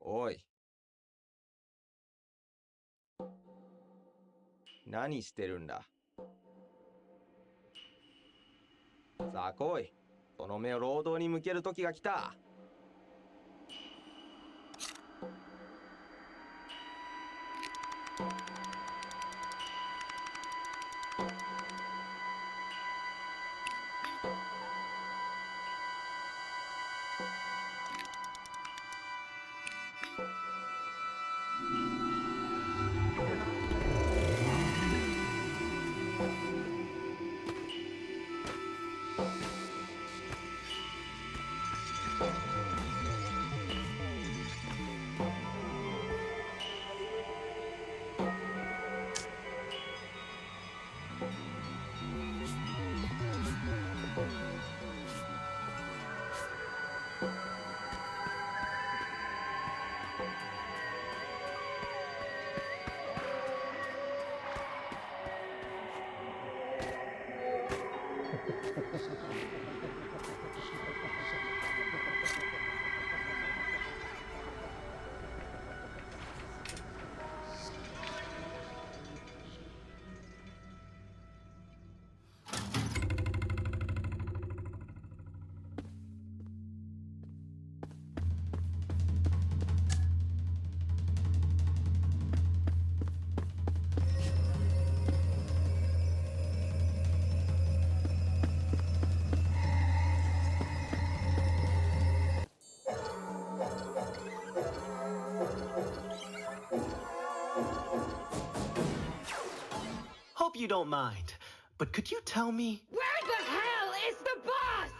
おい。何してるんだ。さあ来い。その目を労働に向ける時が来た。Hope you don't mind, but could you tell me? Where the hell is the boss?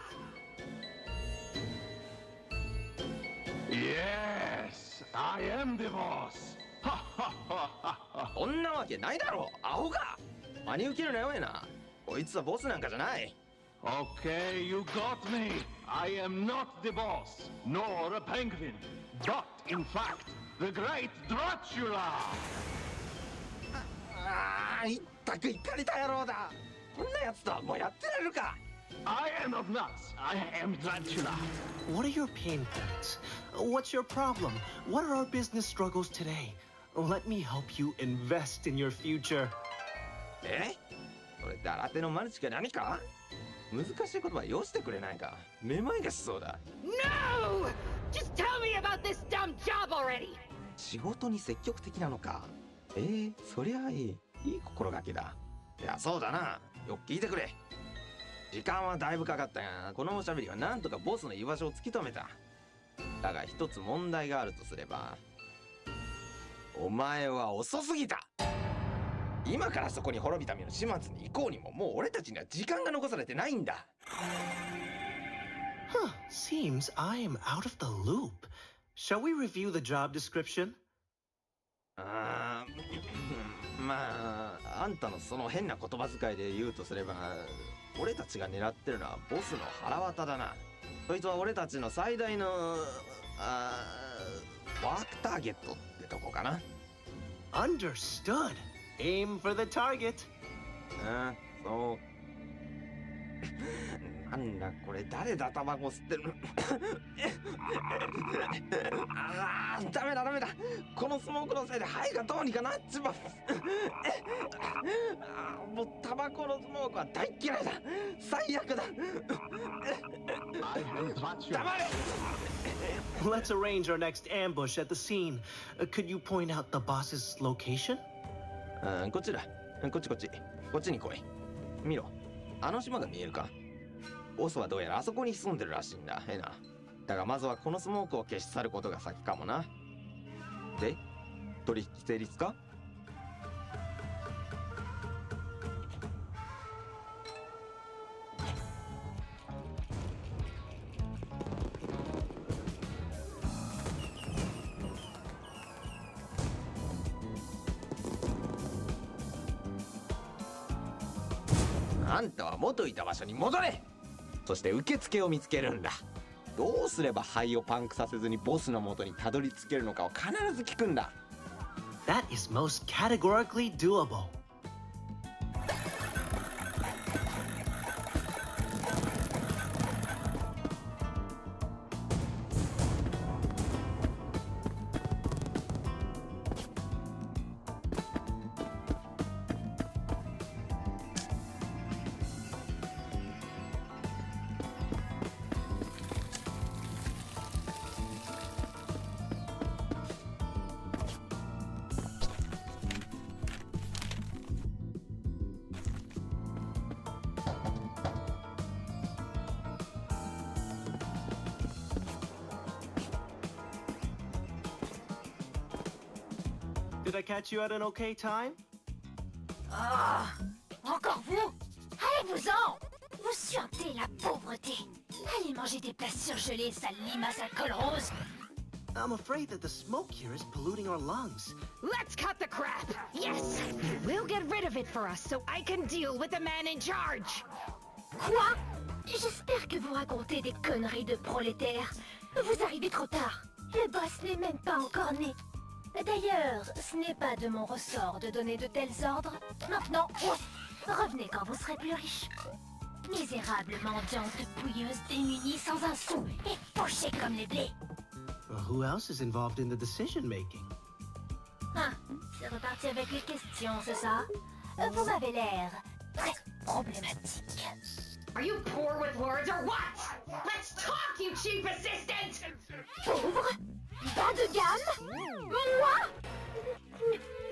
Yes, I am the boss. そんなわけないだろ、アホか。真に受けるなよエナ。こいつはボスなんかじゃない。Okay, you got me. I am not the boss, nor a penguin, but in fact, the great Dracula. ああ、いったくいかれた野郎だ。こんなやつとはもうやってられるか。I am not nuts. I am Dracula. What are your pain points? What's your problem? What are our business struggles today? Let me help you invest in your future. え？それって新手のマルチか何か？難しい言葉よしてくれないか。めまいがしそうだ。No! Just tell me about this dumb job already! 仕事に積極的なのか。そりゃいい。いい心がけだ。いや、そうだな。よく聞いてくれ。時間はだいぶかかったが、このおしゃべりはなんとかボスの居場所を突き止めた。だが一つ問題があるとすれば、お前は遅すぎた。今からそこに滅びた身の始末に行こうにも、もう俺たちには時間が残されてないんだ。Huh, seems I am out of the loop. Shall we review the job description? まあ、あんたのその変な言葉遣いで言うとすれば、俺たちが狙ってるのはボスの腹渡だな。そいつは俺たちの最大のワークターゲットってとこかな。Understood. Aim for the target. そう。なんだこれ、誰だタバコ吸ってるの。ダメだダメだ。このスモークのせいで肺がどうにかなっちまう。もうタバコのスモークは大嫌いだ。最悪だ。黙れ。 Let's arrange our next ambush at the scene. Could you point out the boss's location? こっちだ。こっちこっち。こっちに来い。見ろ。あの島が見えるか。ボスはどうやらあそこに潜んでるらしいんだ。だがまずはこのスモークを消し去ることが先かもな。で、取引成立か？あんたは元いた場所に戻れ。そして受付を見つけるんだ。どうすれば肺をパンクさせずにボスの元にたどり着けるのかを必ず聞くんだ。 That is most categorically doable. Did I catch you at an okay time? Ah, encore vous? Allez-vous-en! Vous sentez la pauvreté. Allez manger des plats surgelés, sale limace à col rose. I'm afraid that the smoke here is polluting our lungs. Let's cut the crap! Yes! We'll get rid of it for us so I can deal with the man in charge! Quoi? J'espère que vous racontez des conneries de prolétaires. Vous arrivez trop tard. Le boss n'est même pas encore né. D'ailleurs, ce n'est pas de mon ressort de donner de tels ordres. Maintenant, revenez quand vous serez plus riche. Misérable mendiante pouilleuse démunie sans un sou et pochée comme les blés. Who else is involved in the decision making? Ah, c'est reparti avec les questions, c'est ça? Vous m'avez l'air très problématique. Are you poor with words or what? Let's talk, you cheap assistant! Pauvre? Bas de gamme? Moi?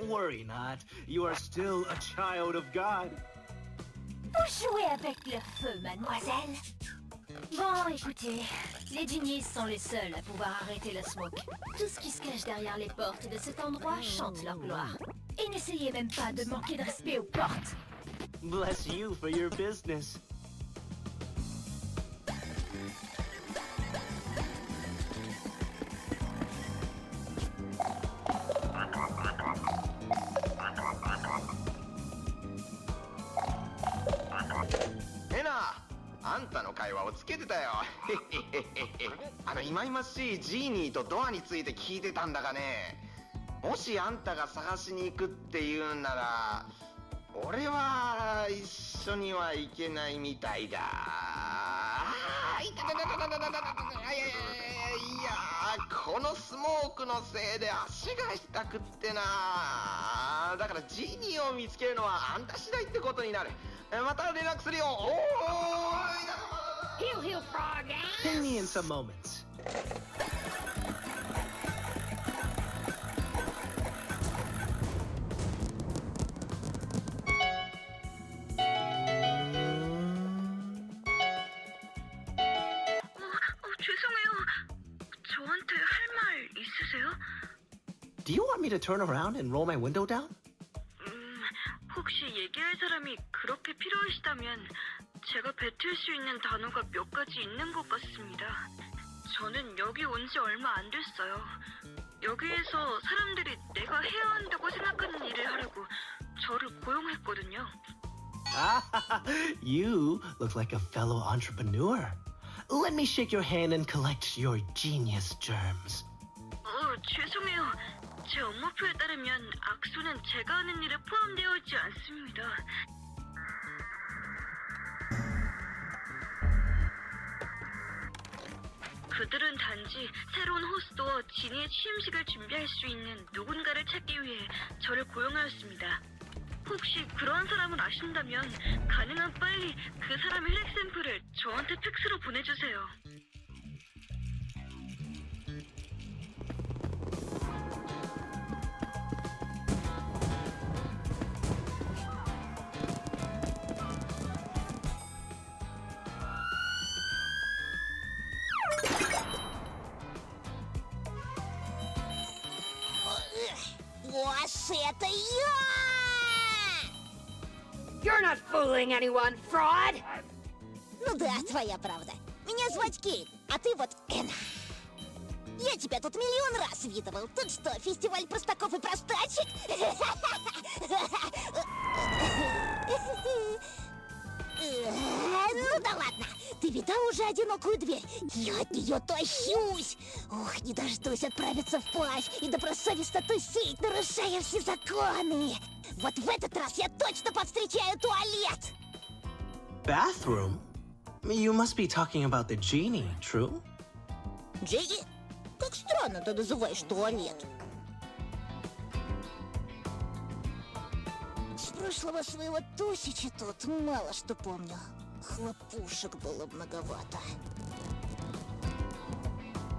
Worry not. You are still a child of God. Vous jouez avec le feu, mademoiselle? Bon, écoutez, les genies sont les seuls à pouvoir arrêter le smoke. Tout ce qui se cache derrière les portes de cet endroit chante leur gloire. Et n'essayez même pas de manquer de respect aux portes. Bless you for your business. ENA、あんたの会話をつけてたよ。忌々しいジーニーとドアについて聞いてたんだがね、もしあんたが探しに行くっていうんなら、俺は一緒には行けないみたいだ。いや、このスモークのせいで足が痛くってな。だからジーニーを見つけるのはあんた次第ってことになる。また連絡するよ。おーい。Heal, frog! Ping me in some moments. 죄송해요. 저한테 할 말 있으세요? Do you want me to turn around and roll my window down? 혹시 얘기할 사람이 그렇게 필요하시다면 제가 뱉을 수 있는 단어가 몇 가지 있는 것 같습니다. 저는 여기 온 지 얼마 안 됐어요. 여기에서 사람들이 내가 해야 한다고 생각하는 일을 하려고 저를 고용했거든요. You look like a fellow entrepreneur. Let me shake your hand and collect your genius germs. 죄송해요. 제 업무표에 따르면 악수는 제가 하는 일에 포함되어 있지 않습니다. 그들은 단지 새로운 호스트와 지니의 취임식을 준비할 수 있는 누군가를 찾기 위해 저를 고용하였습니다. 혹시 그러한 사람을 아신다면 가능한 빨리 그 사람의 혈액 샘플을 저한테 팩스로 보내주세요. You're not fooling anyone, fraud! Ну да, твоя правда. Меня звать Кейт, а ты вот Эна. Я тебя тут миллион раз видывал. Тут что, фестиваль простаков и простачек? Ну да ладно. Ты видал уже одинокую дверь? Я от нее тащусь. Ух, не дождусь отправиться в плащ и добросовестно тусить, нарушая все законы. Вот в этот раз я точно повстречаю туалет. Bathroom? You must be talking about the genie, true? Джеги? Как странно ты называешь туалет. С прошлого своего тусича тут мало что помню. Хлопушек было многовато.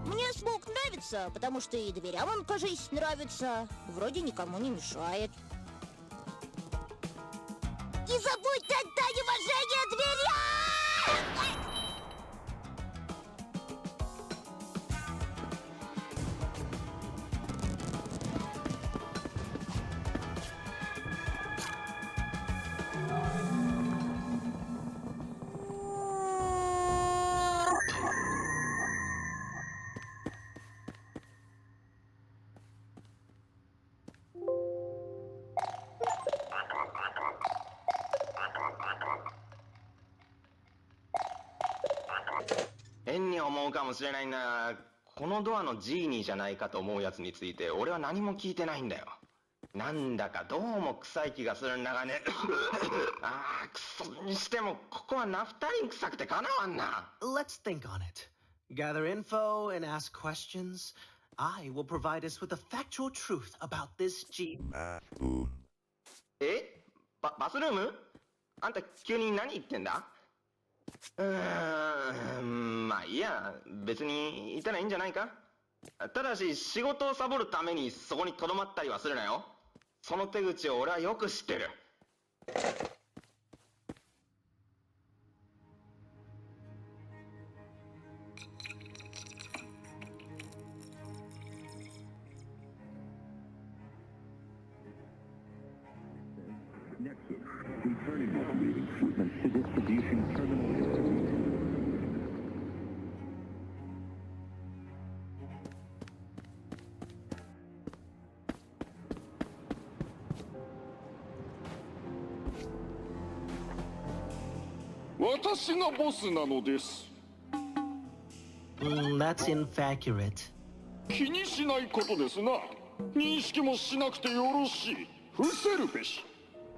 Мне смог нравится, потому что и дверям он, кажись, нравится. Вроде никому не мешает. Не забудь отдать уважение дверям! 思うかもしれないんだ。このドアのジーニーじゃないかと思うやつについて俺は何も聞いてないんだよ。なんだかどうも臭い気がするんだがね。ああ、くそにしてもここはナフタリン臭くてかなわんな。Let's think on it. Gather info and ask questions. I will provide us with the factual truth about this G. バスルーム？あんた急に何言ってんだ？まあいいや、別にいたらいいんじゃないか。ただし仕事をサボるためにそこにとどまったりはするなよ。その手口を俺はよく知ってる。私がボスなのです。That's inaccurate. 気にしないことですな。認識もしなくてよろしい。伏せるべし。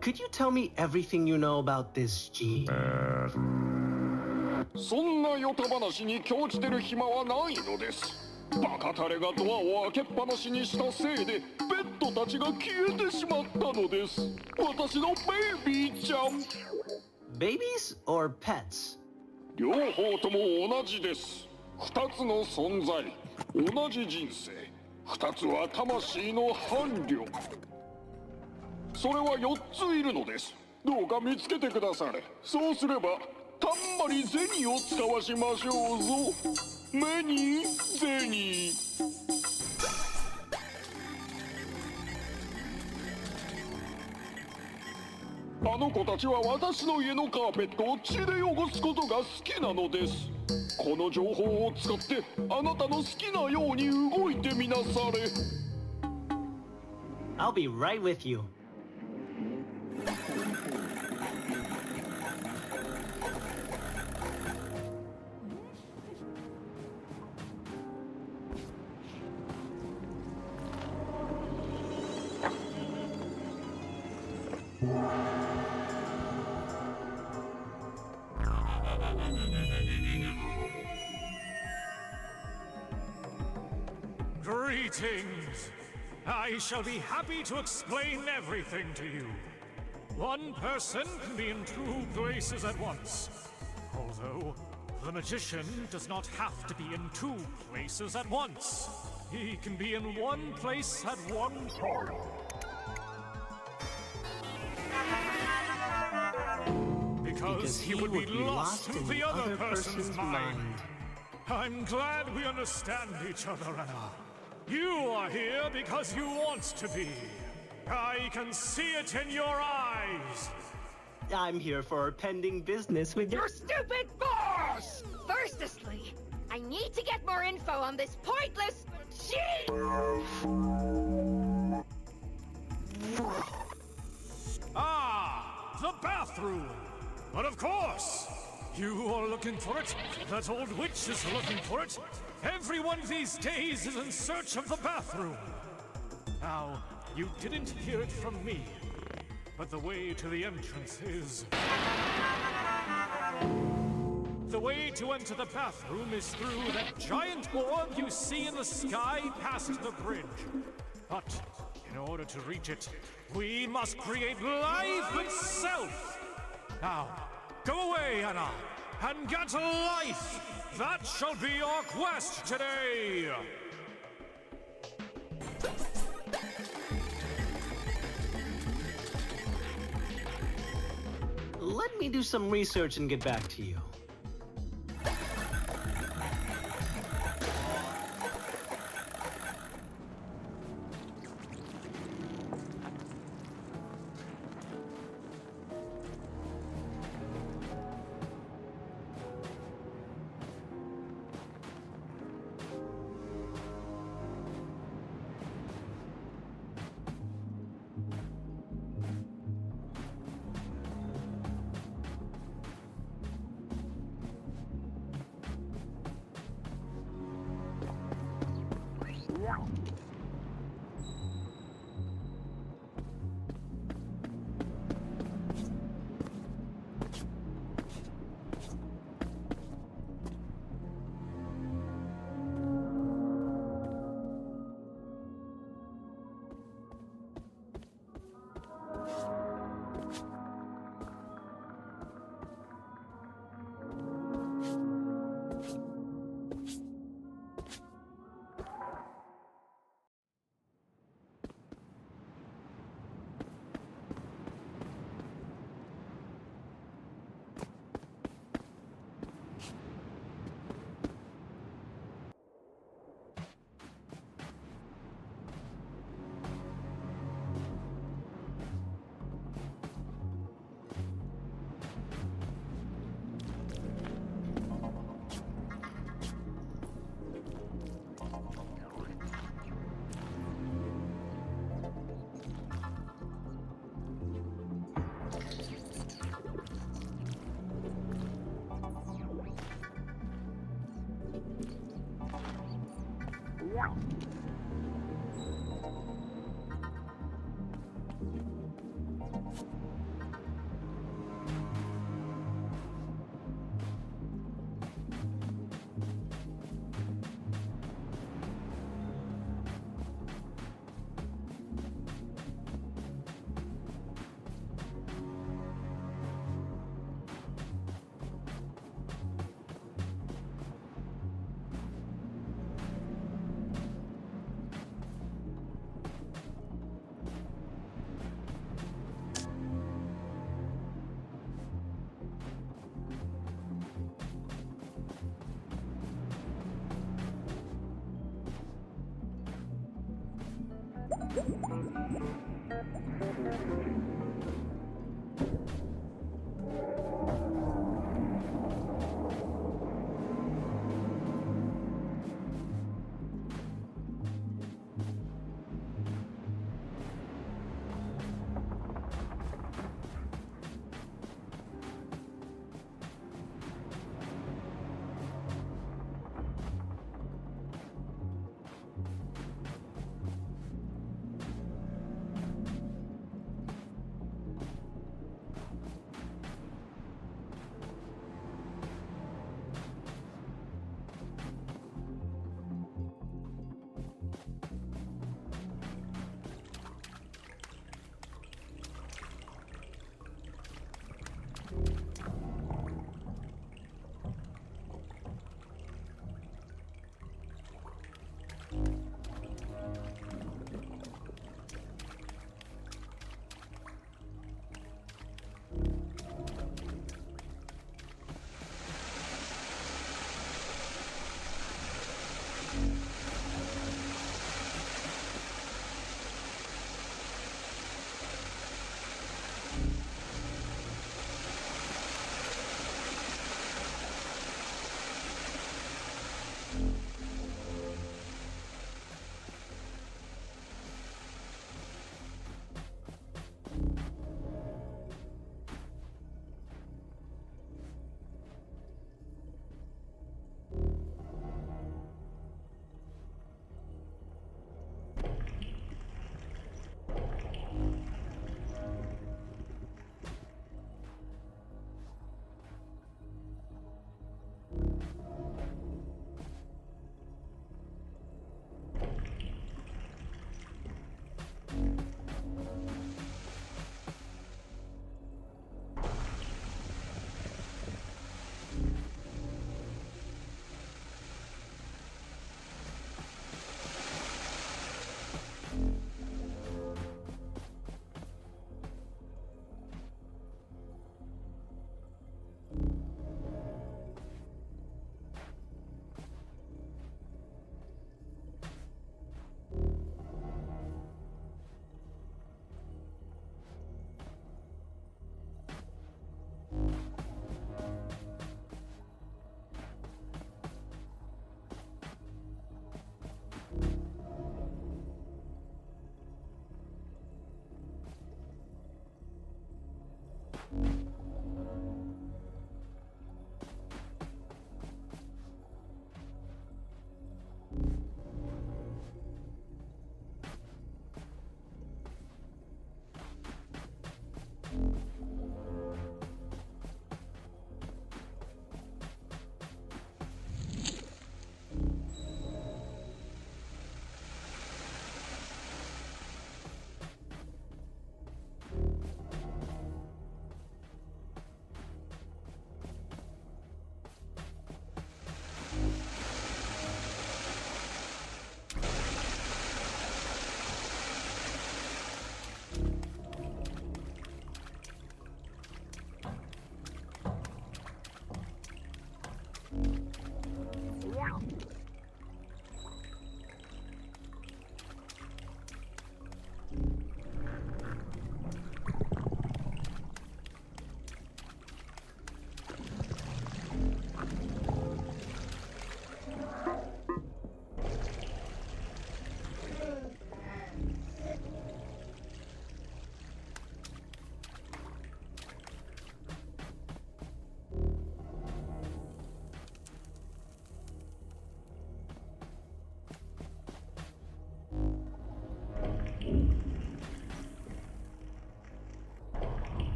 Could you tell me everything you know about this G? そんなヨタ話に興じてる暇はないのです。バカタレがドアを開けっぱなしにしたせいでペットたちが消えてしまったのです。私のベイビーちゃん。Babies or pets? 両方とも同じです。二つの存在、同じ人生。二つは魂の伴侶。それは4ついるのです。どうか見つけてくだされ。そうすればたんまり銭を使わしましょうぞ。目に銭。あの子たちは私の家のカーペットを血で汚すことが好きなのです。この情報を使ってあなたの好きなように動いてみなされ。I'll be right with you. Greetings! I shall be happy to explain everything to you. One person can be in two places at once. Although, the magician does not have to be in two places at once. He can be in one place at one time. Because he would be lost in the other person's mind. I'm glad we understand each other, Anna. You are here because you want to be. I can see it in your eyes. I'm here for pending business with Your stupid boss! Firstly, I need to get more info on this pointless cheat! Ah, the bathroom. But of course, you are looking for it. That old witch is looking for it. Everyone these days is in search of the bathroom. Now, you didn't hear it from me, but the way to the entrance is... The way to enter the bathroom is through that giant orb you see in the sky past the bridge. But in order to reach it, we must create life itself. Now, go away, Anna, and get to life. That shall be our quest today. Let me do some research and get back to you.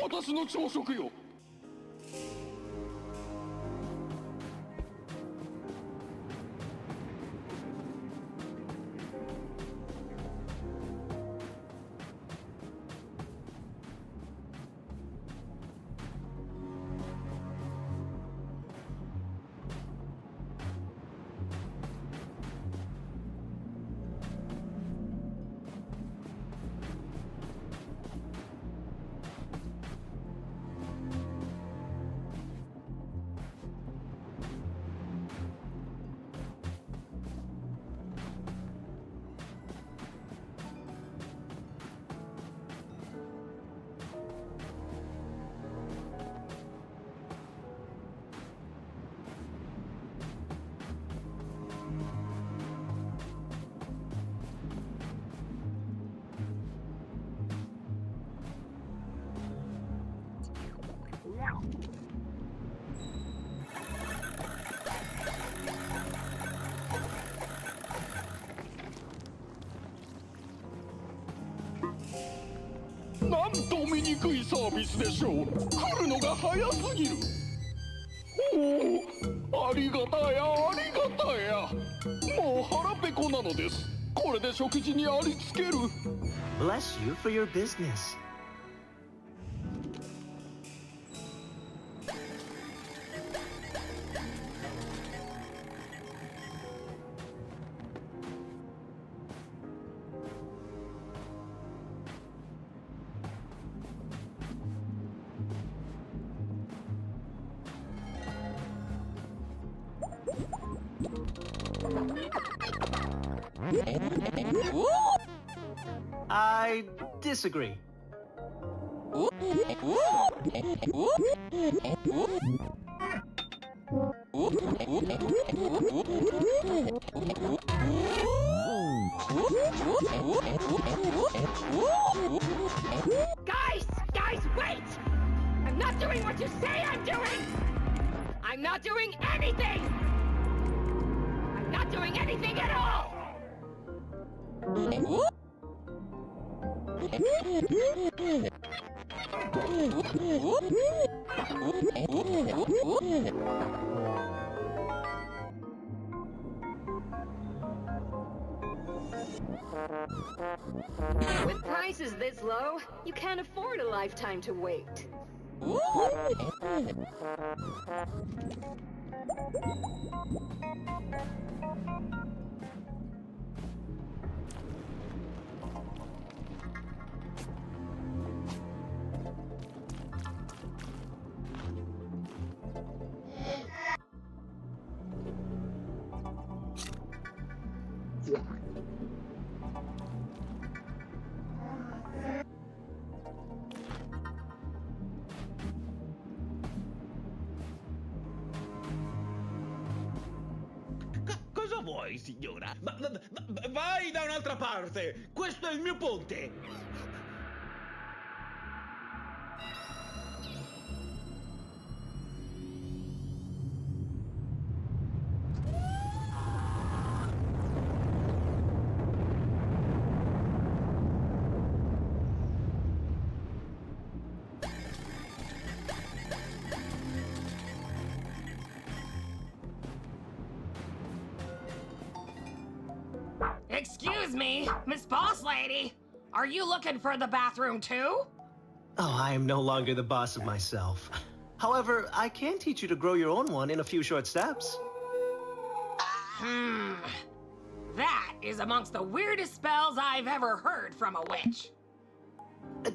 私の朝食よ。なんと醜いサービスでしょう。来るのが早すぎる。おお、ありがたやありがたや。もう腹ペコなのです。これで食事にありつける。 Bless you for your business. I disagree. Guys, wait! I'm not doing what you say I'm doing! I'm not doing anything! I'm not doing anything at all! With prices this low, you can't afford a lifetime to wait. Cosa vuoi, signora? Vai da un'altra parte! Questo è il mio ponte! Excuse me, Miss Boss Lady. Are you looking for the bathroom too? Oh, I am no longer the boss of myself. However, I can teach you to grow your own one in a few short steps. That is amongst the weirdest spells I've ever heard from a witch.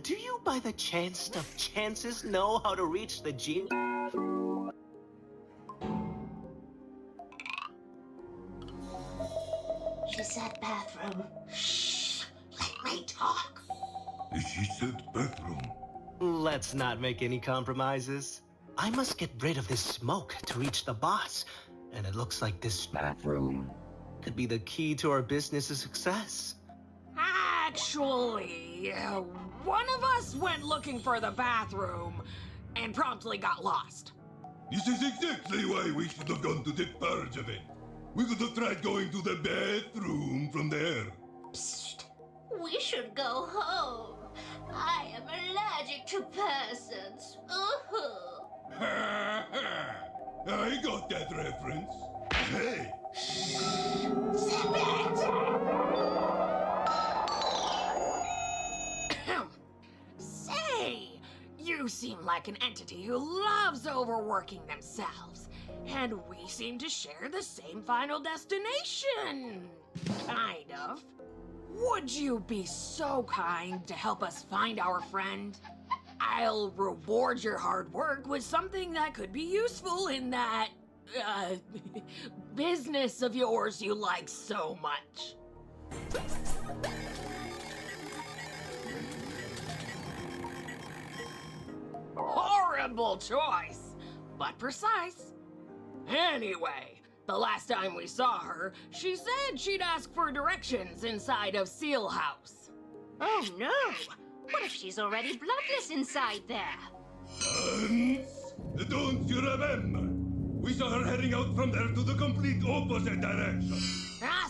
Do you, by the chance of chances, know how to reach the genie? She said bathroom. Shh, let me talk. She said bathroom. Let's not make any compromises. I must get rid of this smoke to reach the boss. And it looks like this bathroom could be the key to our business's success. Actually, one of us went looking for the bathroom and promptly got lost. This is exactly why we should have gone to the purge event. We could have tried going to the bathroom from there. Psst. We should go home. I am allergic to persons. I got that reference. Hey! Say, you seem like an entity who loves overworking themselves. And we seem to share the same final destination. Kind of. Would you be so kind to help us find our friend? I'll reward your hard work with something that could be useful in that, business of yours you like so much. Horrible choice, but precise. Anyway, the last time we saw her, she said she'd ask for directions inside of Seal House. Oh no! What if she's already bloodless inside there? Hans, don't you remember? We saw her heading out from there to the complete opposite direction.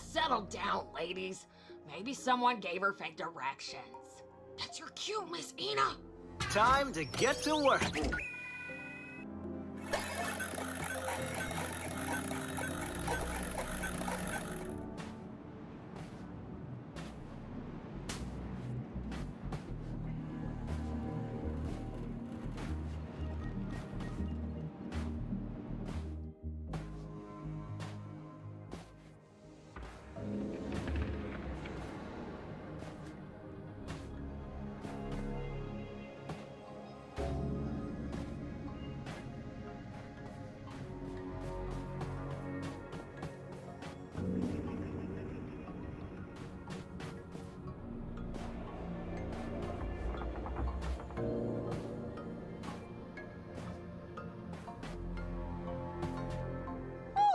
Settle down, ladies. Maybe someone gave her fake directions. That's your cue, Miss Ina. Time to get to work.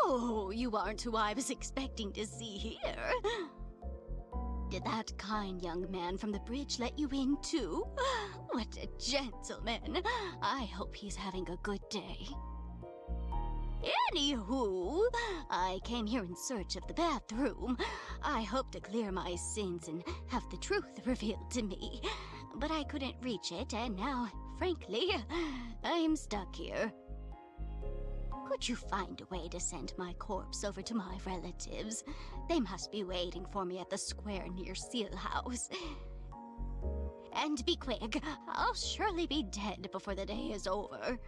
Oh, you aren't who I was expecting to see here. Did that kind young man from the bridge let you in too? What a gentleman. I hope he's having a good day. Anywho, I came here in search of the bathroom. I hope to clear my sins and have the truth revealed to me. But I couldn't reach it, and now, frankly, I'm stuck here. Could you find a way to send my corpse over to my relatives? They must be waiting for me at the square near Seal House. And be quick, I'll surely be dead before the day is over.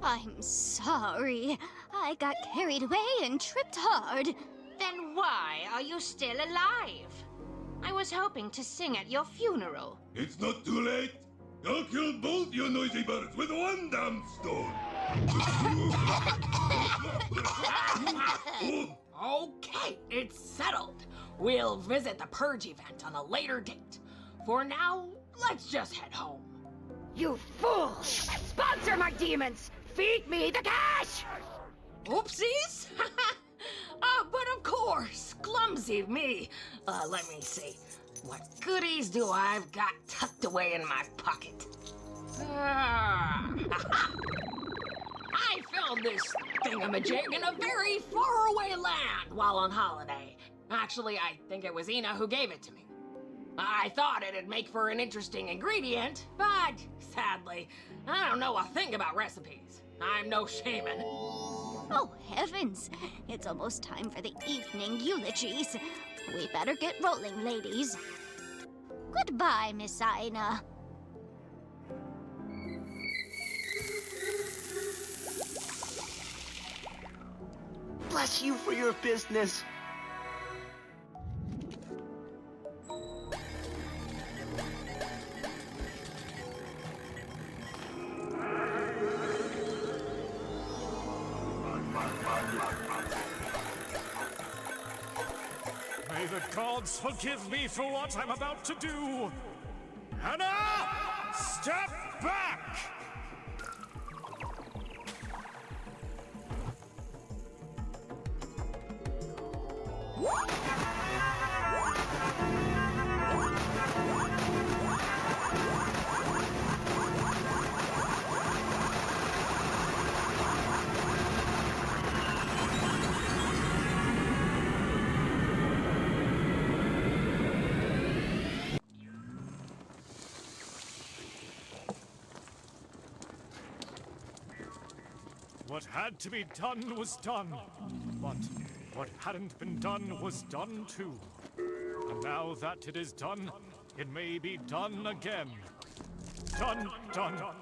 I'm sorry. I got carried away and tripped hard. Then why are you still alive? I was hoping to sing at your funeral. It's not too late. I'll kill both you noisy birds with one damn stone. Okay, it's settled. We'll visit the Purge event on a later date. For now, let's just head home. You fool! Sponsor my demons! Feed me the cash! Oopsies! But of course, clumsy of me. Let me see. What goodies do I've got tucked away in my pocket? I found this thingamajig in a very faraway land while on holiday. Actually, I think it was Ina who gave it to me. I thought it'd make for an interesting ingredient, but sadly, I don't know a thing about recipes. I'm no shaman. Oh, heavens. It's almost time for the evening eulogies. We better get rolling, ladies. Goodbye, Miss Aina. Bless you for your business. May the gods forgive me for what I'm about to do. Anna, step back! What had to be done was done, but what hadn't been done was done too. And now that it is done, it may be done again. Done, done, done.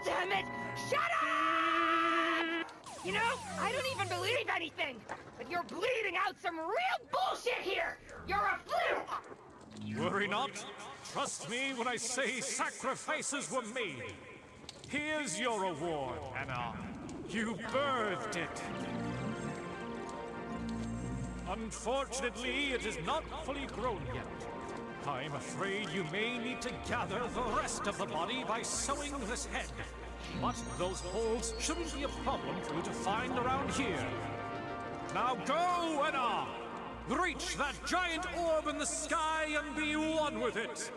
Damn it! Shut up! You know, I don't even believe anything, but you're bleeding out some real bullshit here! You're a fluke! Worry not. Trust me when I say sacrifices were made. Here's your reward, Anna. You birthed it. Unfortunately, it is not fully grown yet. I'm afraid you may need to gather the rest of the body by sewing this head. But those holes shouldn't be a problem for you to find around here. Now go, Anna! Reach that giant orb in the sky and be one with it!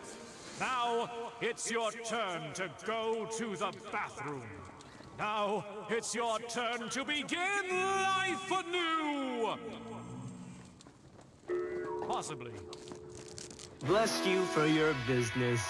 Now, it's your turn to go to the bathroom. Now, it's your turn to begin life anew! Possibly. Bless you for your business.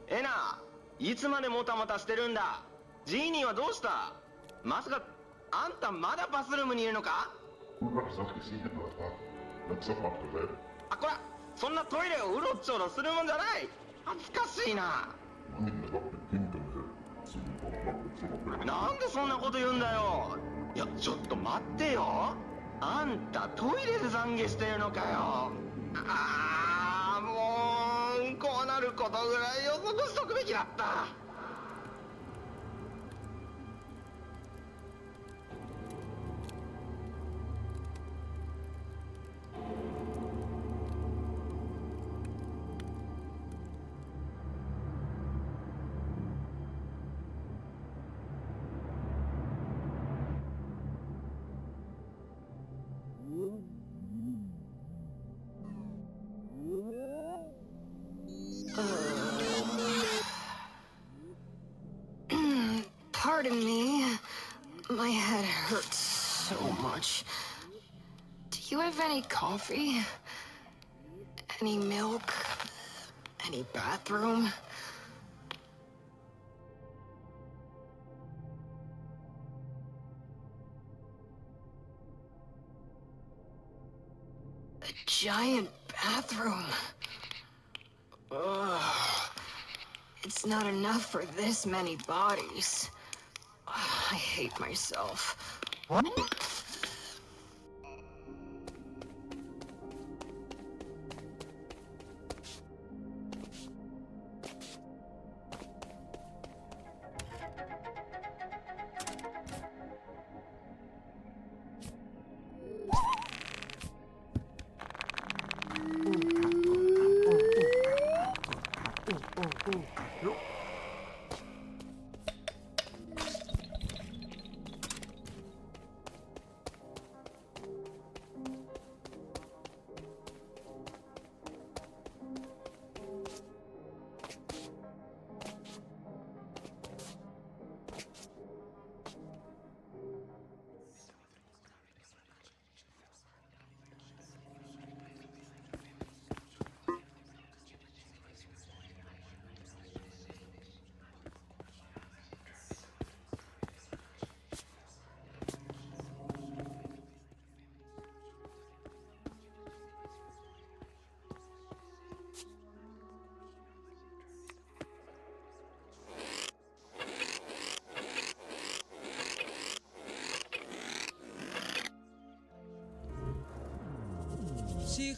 エナ、いつまでもたもたしてるんだ。ジーニーはどうした？まさかあんたまだバスルームにいるのか？あ、こら、そんなトイレをうろちょろするもんじゃない。恥ずかしいな。なんでそんなこと言うんだよ。いや、ちょっと待ってよ。あんたトイレで懺悔してるのかよ。ああ、もうこうなることぐらい予測しとくべきだった。Pardon me. My head hurts so much. Do you have any coffee? Any milk? Any bathroom? A giant bathroom. Ugh. It's not enough for this many bodies. I hate myself.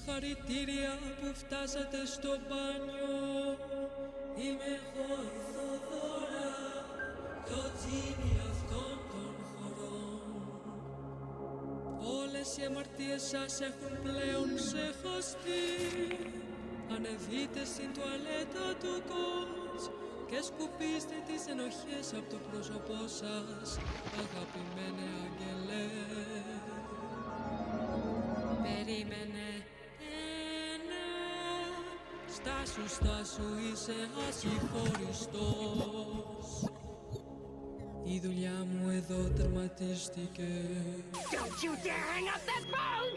Συγχαρητήρια που φτάσατε στο μπάνιο. Είμαι εγώ η Θοδώρα, το τζίνι αυτών των χωρών. Όλες οι αμαρτίες σας έχουν πλέον ξεχαστεί. Ανεβείτε στην τουαλέτα του κότς και σκουπίστε τις ενοχές από το πρόσωπό σας, αγαπημένε άγγελε. Περίμενε ένα, στάσου είσαι ασυγχωριστός. Η δουλειά μου εδώ τερματίστηκε. Don't you dare hang up that phone!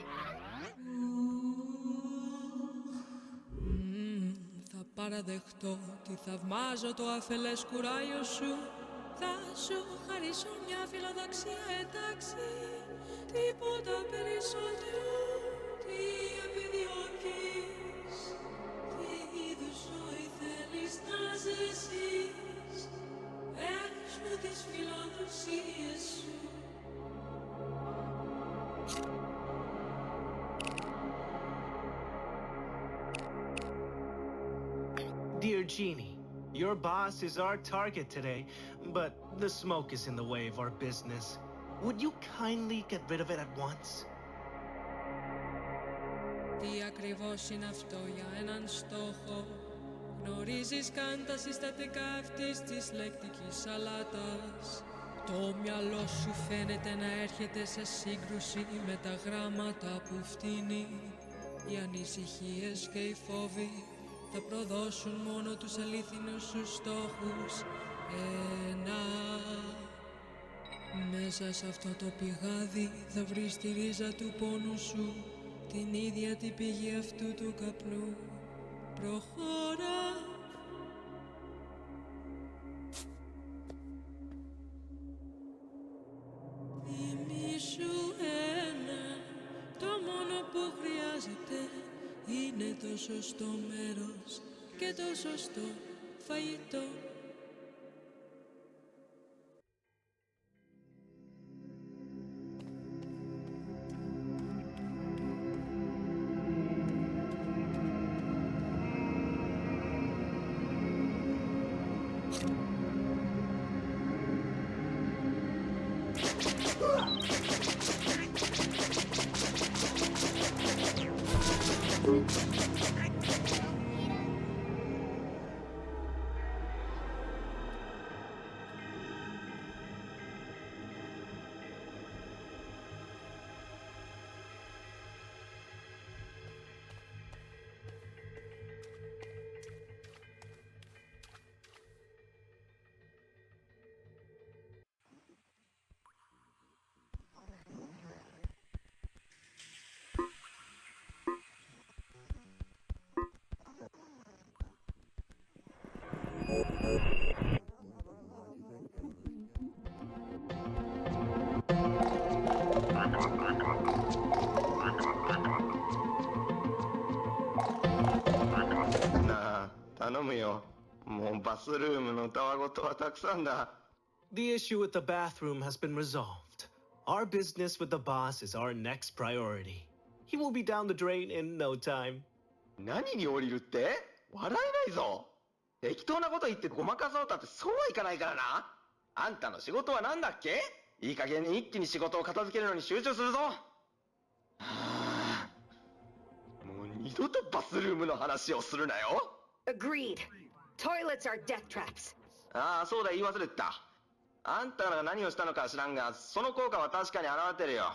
Θα παραδεχτώ ότι θαυμάζω το αφελές κουράγιο σου. Θα σου χαρίσω μια φιλοδοξία, εντάξει. Τίποτα περισσότερο. Τι επιδιώκεις, τι είδους ζωή θέλεις να ζήσεις. Πες μου τις φιλοδοξίες σου. Dear Genie, your boss is our target today, but the smoke is in the way of our business. Would you kindly get rid of it at once? Τι ακριβώς είναι αυτό για έναν στόχο? Γνωρίζεις καν τα συστατικά αυτής της λεκτικής σαλάτας? Το μυαλό σου φαίνεται να έρχεται σε σύγκρουση με τα γράμματα που φτύνει. Οι ανησυχίες και οι φόβοι θα προδώσουν μόνο τους αλήθινους σου στόχους. Ένα. Μέσα σε αυτό το πηγάδι θα βρεις τη ρίζα του πόνου σου, την ίδια την πηγή αυτού του καπνού. Προχώρα. Θυμήσου ένα, το μόνο που χρειάζεται είναι το σωστό μέρος και το σωστό φαγητό. The issue with the bathroom has been resolved. Our business with the boss is our next priority. He will be down the drain in no time. 何に降りるって？笑えないぞ。適当なこと言ってごまかそうたってそうはいかないからな。あんたの仕事は何だっけ？いい加減に一気に仕事を片付けるのに集中するぞ。はあ、もう二度とバスルームの話をするなよ。Agreed. Toilets are death traps. ああ、そうだ、言い忘れてた。あんたが何をしたのか知らんが、その効果は確かに現れてるよ。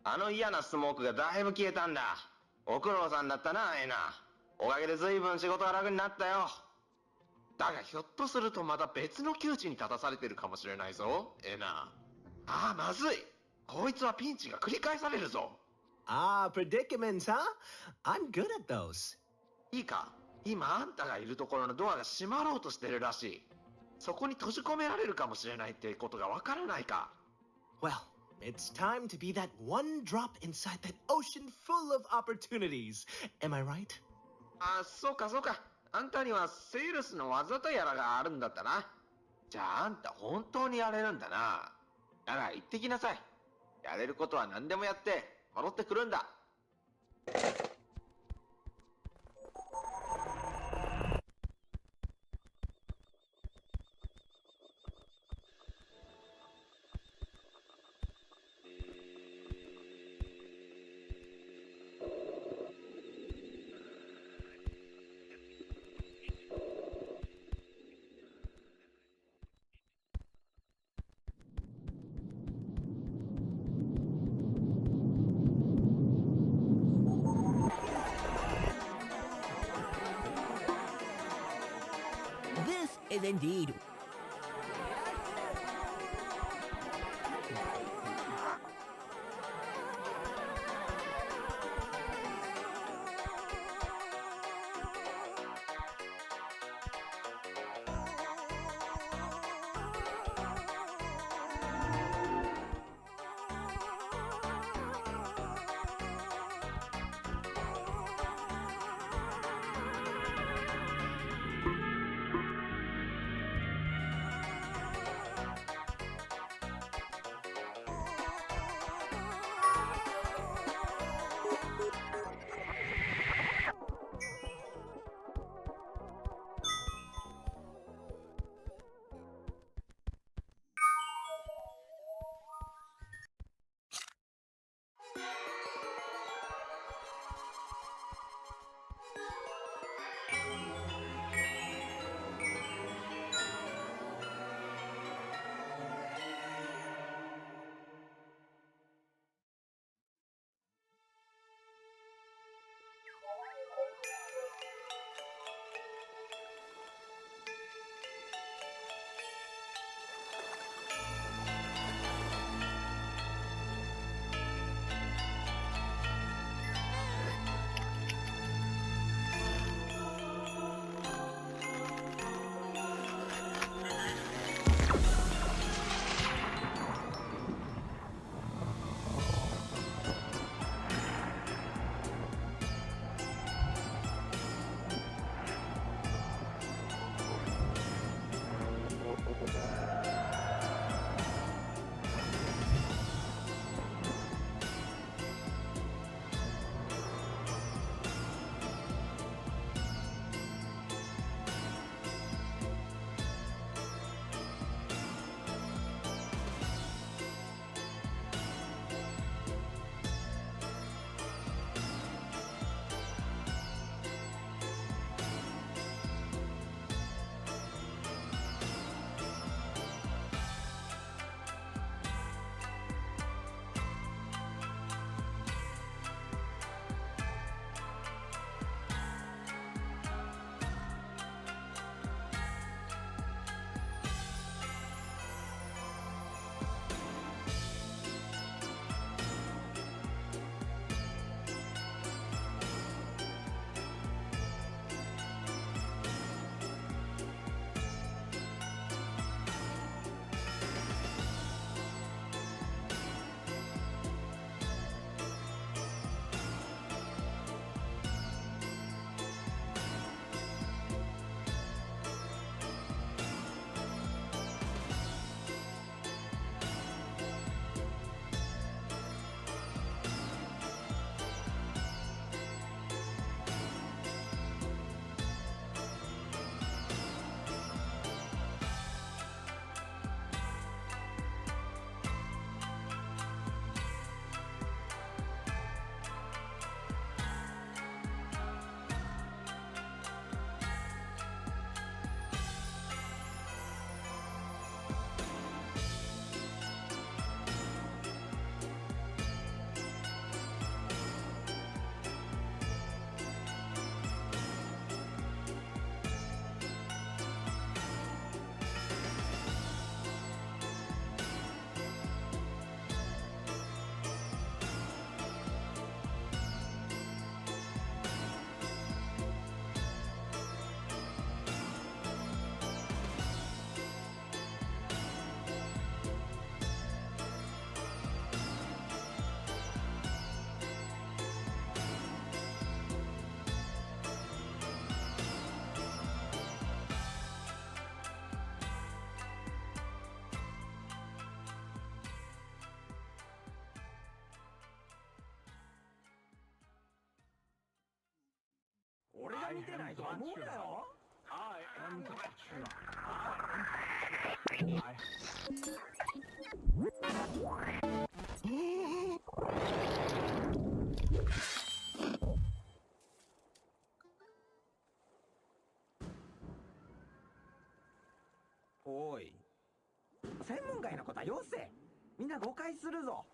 あの嫌なスモークがだいぶ消えたんだ。ご苦労さんだったな、エナ。おかげで随分仕事が楽になったよ。だがひょっとするとまた別の窮地に立たされてるかもしれないぞ、エナ。ああ、まずい。こいつはピンチが繰り返されるぞ。Ah, predicaments, huh? I'm good at those. いいか、今あんたがいるところのドアが閉まろうとしてるらしい。そこに閉じ込められるかもしれないってことがわからないか。Well, it's time to be that one drop inside that ocean full of opportunities. Am I right? あ、そうかそうか。あんたにはセールスの技とやらがあるんだったな。じゃああんた本当にやれるんだな。だから行ってきなさい。やれることは何でもやって戻ってくるんだ。He vendido.俺が見てないと思うなよ。おい、専門外のことはよせ。みんな誤解するぞ。